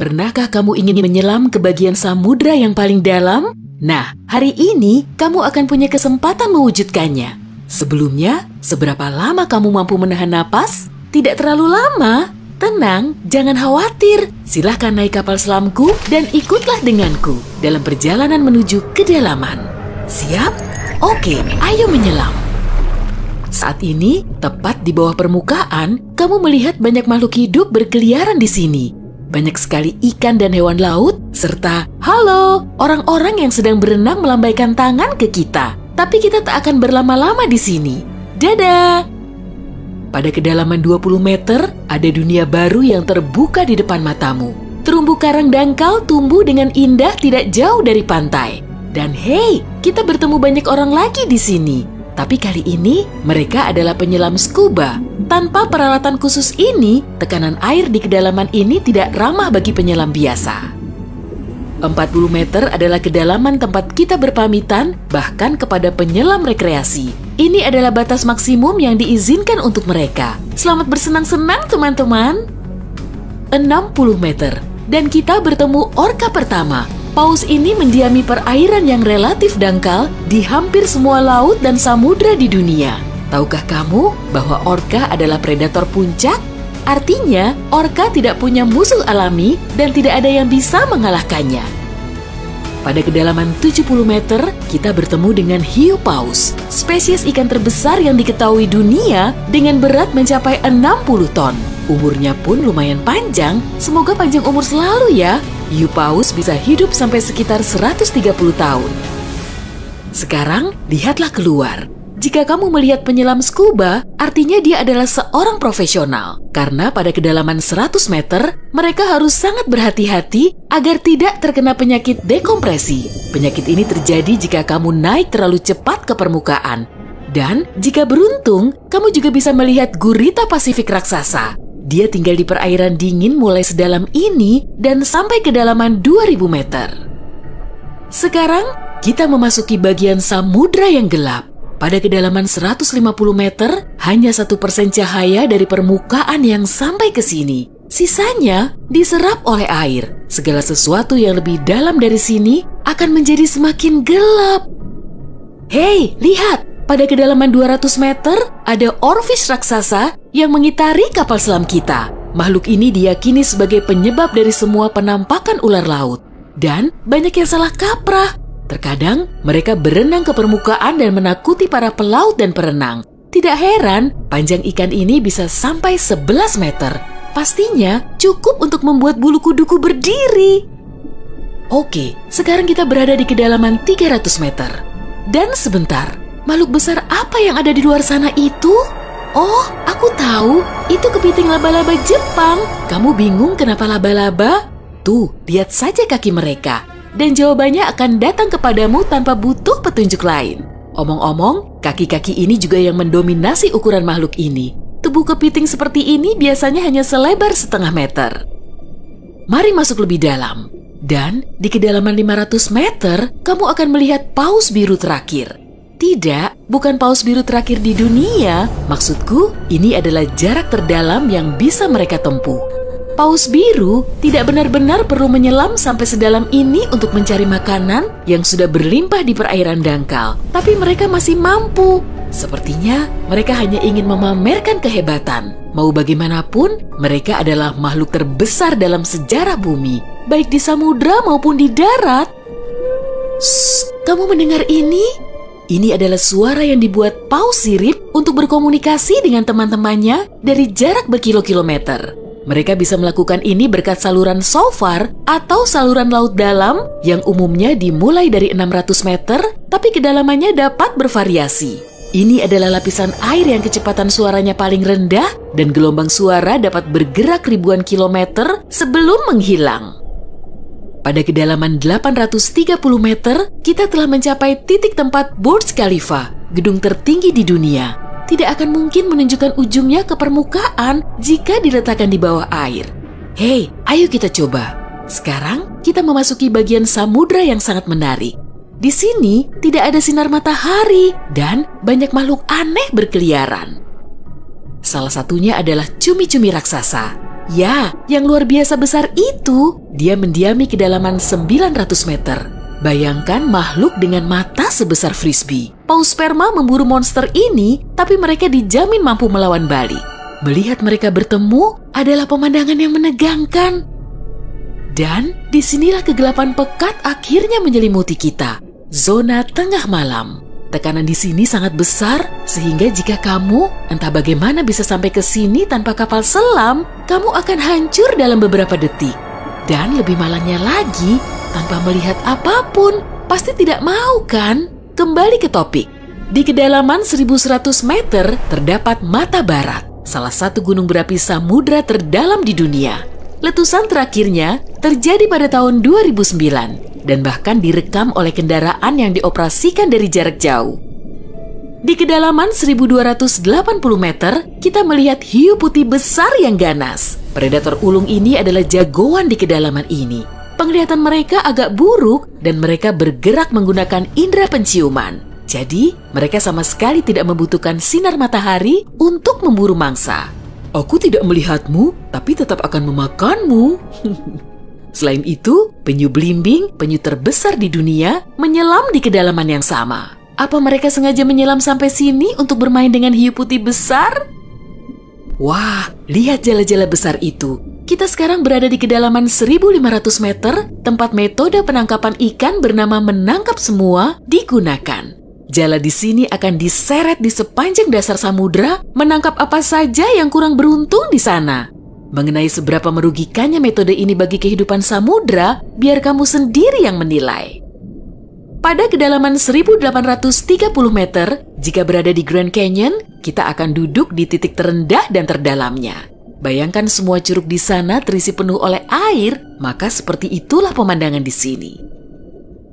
pernahkah kamu ingin menyelam ke bagian samudra yang paling dalam? Nah, hari ini kamu akan punya kesempatan mewujudkannya. Sebelumnya, seberapa lama kamu mampu menahan napas? Tidak terlalu lama. Tenang, jangan khawatir. Silahkan naik kapal selamku dan ikutlah denganku dalam perjalanan menuju kedalaman. Siap? Oke, ayo menyelam. Saat ini, tepat di bawah permukaan, kamu melihat banyak makhluk hidup berkeliaran di sini. Banyak sekali ikan dan hewan laut, serta halo, orang-orang yang sedang berenang melambaikan tangan ke kita. Tapi kita tak akan berlama-lama di sini. Dadah! Pada kedalaman 20 meter, ada dunia baru yang terbuka di depan matamu. Terumbu karang dangkal tumbuh dengan indah tidak jauh dari pantai. Dan hey, kita bertemu banyak orang lagi di sini. Tapi kali ini, mereka adalah penyelam scuba. Tanpa peralatan khusus ini, tekanan air di kedalaman ini tidak ramah bagi penyelam biasa. 40 meter adalah kedalaman tempat kita berpamitan, bahkan kepada penyelam rekreasi. Ini adalah batas maksimum yang diizinkan untuk mereka. Selamat bersenang-senang, teman-teman. 60 meter, dan kita bertemu orka pertama. Paus ini mendiami perairan yang relatif dangkal di hampir semua laut dan samudra di dunia. Tahukah kamu bahwa orka adalah predator puncak? Artinya, orka tidak punya musuh alami dan tidak ada yang bisa mengalahkannya. Pada kedalaman 70 meter, kita bertemu dengan hiu paus, spesies ikan terbesar yang diketahui dunia dengan berat mencapai 60 ton. Umurnya pun lumayan panjang, semoga panjang umur selalu ya. Hiu paus bisa hidup sampai sekitar 130 tahun. Sekarang, lihatlah keluar. Jika kamu melihat penyelam scuba, artinya dia adalah seorang profesional. Karena pada kedalaman 100 meter, mereka harus sangat berhati-hati agar tidak terkena penyakit dekompresi. Penyakit ini terjadi jika kamu naik terlalu cepat ke permukaan. Dan jika beruntung, kamu juga bisa melihat gurita Pasifik raksasa. Dia tinggal di perairan dingin mulai sedalam ini dan sampai kedalaman 2000 meter. Sekarang, kita memasuki bagian samudra yang gelap. Pada kedalaman 150 meter, hanya 1% cahaya dari permukaan yang sampai ke sini. Sisanya diserap oleh air. Segala sesuatu yang lebih dalam dari sini akan menjadi semakin gelap. Hei, lihat! Pada kedalaman 200 meter, ada oarfish raksasa yang mengitari kapal selam kita. Makhluk ini diyakini sebagai penyebab dari semua penampakan ular laut. Dan banyak yang salah kaprah. Terkadang, mereka berenang ke permukaan dan menakuti para pelaut dan perenang. Tidak heran, panjang ikan ini bisa sampai 11 meter. Pastinya cukup untuk membuat bulu kuduku berdiri. Oke, sekarang kita berada di kedalaman 300 meter. Dan sebentar, makhluk besar apa yang ada di luar sana itu? Oh, aku tahu. Itu kepiting laba-laba Jepang. Kamu bingung kenapa laba-laba? Tuh, lihat saja kaki mereka. Dan jawabannya akan datang kepadamu tanpa butuh petunjuk lain. Omong-omong, kaki-kaki ini juga yang mendominasi ukuran makhluk ini. Tubuh kepiting seperti ini biasanya hanya selebar setengah meter. Mari masuk lebih dalam. Dan di kedalaman 500 meter, kamu akan melihat paus biru terakhir. Tidak, bukan paus biru terakhir di dunia. Maksudku, ini adalah jarak terdalam yang bisa mereka tempuh. Paus biru tidak benar-benar perlu menyelam sampai sedalam ini untuk mencari makanan yang sudah berlimpah di perairan dangkal. Tapi mereka masih mampu. Sepertinya mereka hanya ingin memamerkan kehebatan. Mau bagaimanapun, mereka adalah makhluk terbesar dalam sejarah bumi, baik di samudra maupun di darat. Shh, kamu mendengar ini? Ini adalah suara yang dibuat paus sirip untuk berkomunikasi dengan teman-temannya dari jarak berkilo-kilometer. Mereka bisa melakukan ini berkat saluran shofar atau saluran laut dalam yang umumnya dimulai dari 600 meter, tapi kedalamannya dapat bervariasi. Ini adalah lapisan air yang kecepatan suaranya paling rendah dan gelombang suara dapat bergerak ribuan kilometer sebelum menghilang. Pada kedalaman 830 meter, kita telah mencapai titik tempat Burj Khalifa, gedung tertinggi di dunia. Tidak akan mungkin menunjukkan ujungnya ke permukaan jika diletakkan di bawah air. Hei, ayo kita coba. Sekarang kita memasuki bagian samudra yang sangat menarik. Di sini tidak ada sinar matahari dan banyak makhluk aneh berkeliaran. Salah satunya adalah cumi-cumi raksasa. Ya, yang luar biasa besar itu. Dia mendiami kedalaman 900 meter. Bayangkan makhluk dengan mata sebesar frisbee. Paus sperma memburu monster ini, tapi mereka dijamin mampu melawan balik. Melihat mereka bertemu adalah pemandangan yang menegangkan. Dan disinilah kegelapan pekat akhirnya menyelimuti kita. Zona tengah malam. Tekanan di sini sangat besar, sehingga jika kamu entah bagaimana bisa sampai ke sini tanpa kapal selam, kamu akan hancur dalam beberapa detik. Dan lebih malangnya lagi, tanpa melihat apapun, pasti tidak mau kan? Kembali ke topik. Di kedalaman 1100 meter terdapat Mata Barat, salah satu gunung berapi samudra terdalam di dunia. Letusan terakhirnya terjadi pada tahun 2009 dan bahkan direkam oleh kendaraan yang dioperasikan dari jarak jauh. Di kedalaman 1280 meter, kita melihat hiu putih besar yang ganas. Predator ulung ini adalah jagoan di kedalaman ini. Penglihatan mereka agak buruk dan mereka bergerak menggunakan indera penciuman. Jadi, mereka sama sekali tidak membutuhkan sinar matahari untuk memburu mangsa. Aku tidak melihatmu, tapi tetap akan memakanmu. Selain itu, penyu belimbing, penyu terbesar di dunia, menyelam di kedalaman yang sama. Apa mereka sengaja menyelam sampai sini untuk bermain dengan hiu putih besar? Wah, lihat jala-jala besar itu. Kita sekarang berada di kedalaman 1500 meter, tempat metode penangkapan ikan bernama menangkap semua digunakan. Jala di sini akan diseret di sepanjang dasar samudra, menangkap apa saja yang kurang beruntung di sana. Mengenai seberapa merugikannya metode ini bagi kehidupan samudra, biar kamu sendiri yang menilai. Pada kedalaman 1830 meter, jika berada di Grand Canyon, kita akan duduk di titik terendah dan terdalamnya. Bayangkan semua curug di sana terisi penuh oleh air, maka seperti itulah pemandangan di sini.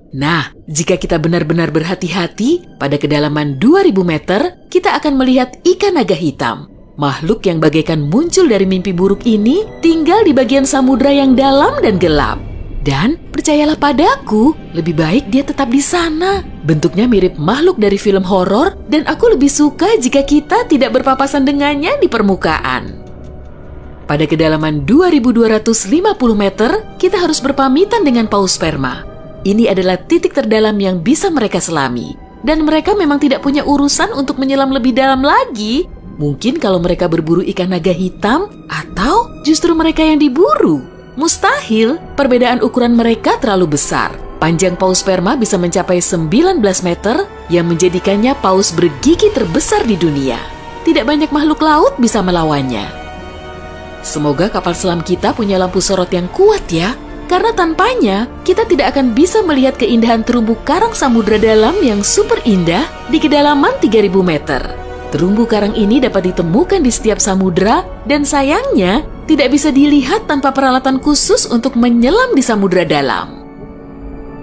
Nah, jika kita benar-benar berhati-hati, pada kedalaman 2000 meter, kita akan melihat ikan naga hitam. Makhluk yang bagaikan muncul dari mimpi buruk ini tinggal di bagian samudra yang dalam dan gelap. Dan percayalah padaku, lebih baik dia tetap di sana. Bentuknya mirip makhluk dari film horor dan aku lebih suka jika kita tidak berpapasan dengannya di permukaan. Pada kedalaman 2250 meter, kita harus berpamitan dengan paus sperma. Ini adalah titik terdalam yang bisa mereka selami. Dan mereka memang tidak punya urusan untuk menyelam lebih dalam lagi. Mungkin kalau mereka berburu ikan naga hitam, atau justru mereka yang diburu. Mustahil, perbedaan ukuran mereka terlalu besar. Panjang paus sperma bisa mencapai 19 meter, yang menjadikannya paus bergigi terbesar di dunia. Tidak banyak makhluk laut bisa melawannya. Semoga kapal selam kita punya lampu sorot yang kuat ya, karena tanpanya kita tidak akan bisa melihat keindahan terumbu karang samudra dalam yang super indah di kedalaman 3000 meter. Terumbu karang ini dapat ditemukan di setiap samudra dan sayangnya tidak bisa dilihat tanpa peralatan khusus untuk menyelam di samudra dalam.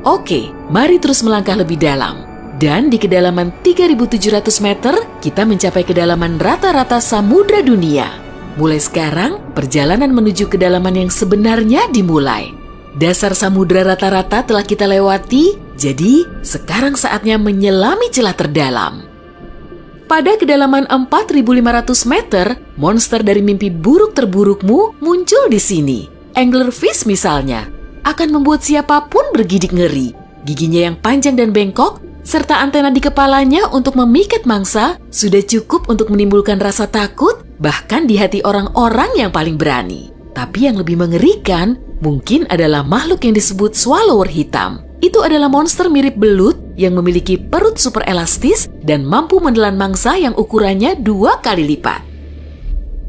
Oke, mari terus melangkah lebih dalam. Dan di kedalaman 3700 meter, kita mencapai kedalaman rata-rata samudra dunia. Mulai sekarang, perjalanan menuju kedalaman yang sebenarnya dimulai. Dasar samudra rata-rata telah kita lewati, jadi sekarang saatnya menyelami celah terdalam. Pada kedalaman 4500 meter, monster dari mimpi buruk terburukmu muncul di sini. Anglerfish misalnya, akan membuat siapapun bergidik ngeri. Giginya yang panjang dan bengkok, serta antena di kepalanya untuk memikat mangsa, sudah cukup untuk menimbulkan rasa takut, bahkan di hati orang-orang yang paling berani. Tapi yang lebih mengerikan, mungkin adalah makhluk yang disebut swallower hitam. Itu adalah monster mirip belut yang memiliki perut super elastis dan mampu menelan mangsa yang ukurannya 2 kali lipat.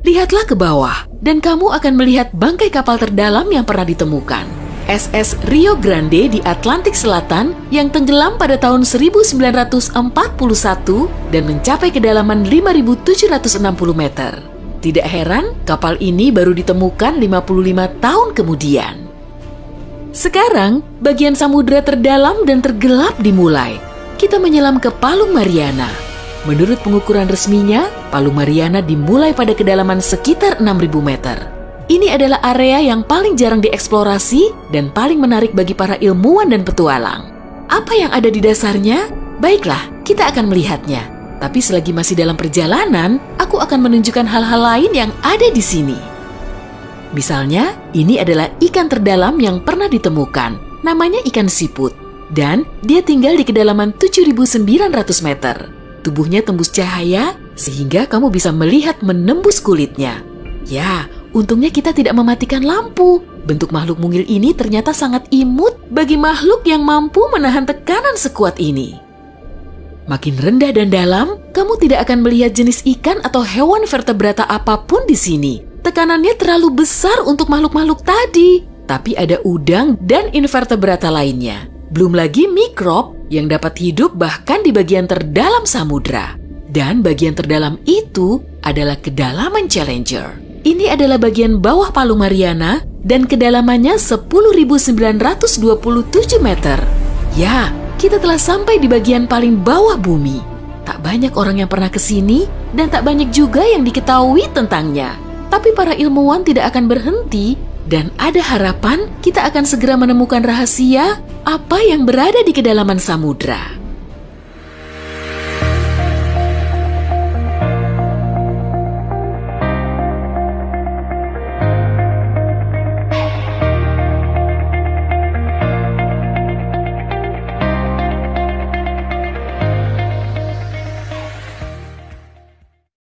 Lihatlah ke bawah, dan kamu akan melihat bangkai kapal terdalam yang pernah ditemukan. SS Rio Grande di Atlantik Selatan yang tenggelam pada tahun 1941 dan mencapai kedalaman 5.760 meter. Tidak heran, kapal ini baru ditemukan 55 tahun kemudian. Sekarang, bagian samudra terdalam dan tergelap dimulai. Kita menyelam ke Palung Mariana. Menurut pengukuran resminya, Palung Mariana dimulai pada kedalaman sekitar 6.000 meter. Ini adalah area yang paling jarang dieksplorasi dan paling menarik bagi para ilmuwan dan petualang. Apa yang ada di dasarnya? Baiklah, kita akan melihatnya. Tapi selagi masih dalam perjalanan, aku akan menunjukkan hal-hal lain yang ada di sini. Misalnya, ini adalah ikan terdalam yang pernah ditemukan. Namanya ikan siput. Dan dia tinggal di kedalaman 7.900 meter. Tubuhnya tembus cahaya sehingga kamu bisa melihat menembus kulitnya. Ya, untungnya kita tidak mematikan lampu. Bentuk makhluk mungil ini ternyata sangat imut bagi makhluk yang mampu menahan tekanan sekuat ini. Makin rendah dan dalam, kamu tidak akan melihat jenis ikan atau hewan vertebrata apapun di sini. Tekanannya terlalu besar untuk makhluk-makhluk tadi. Tapi ada udang dan invertebrata lainnya. Belum lagi mikrob yang dapat hidup bahkan di bagian terdalam samudra. Dan bagian terdalam itu adalah kedalaman Challenger. Ini adalah bagian bawah Palu Mariana dan kedalamannya 10.927 meter. Ya, kita telah sampai di bagian paling bawah bumi. Tak banyak orang yang pernah ke sini dan tak banyak juga yang diketahui tentangnya. Tapi para ilmuwan tidak akan berhenti dan ada harapan kita akan segera menemukan rahasia apa yang berada di kedalaman samudra.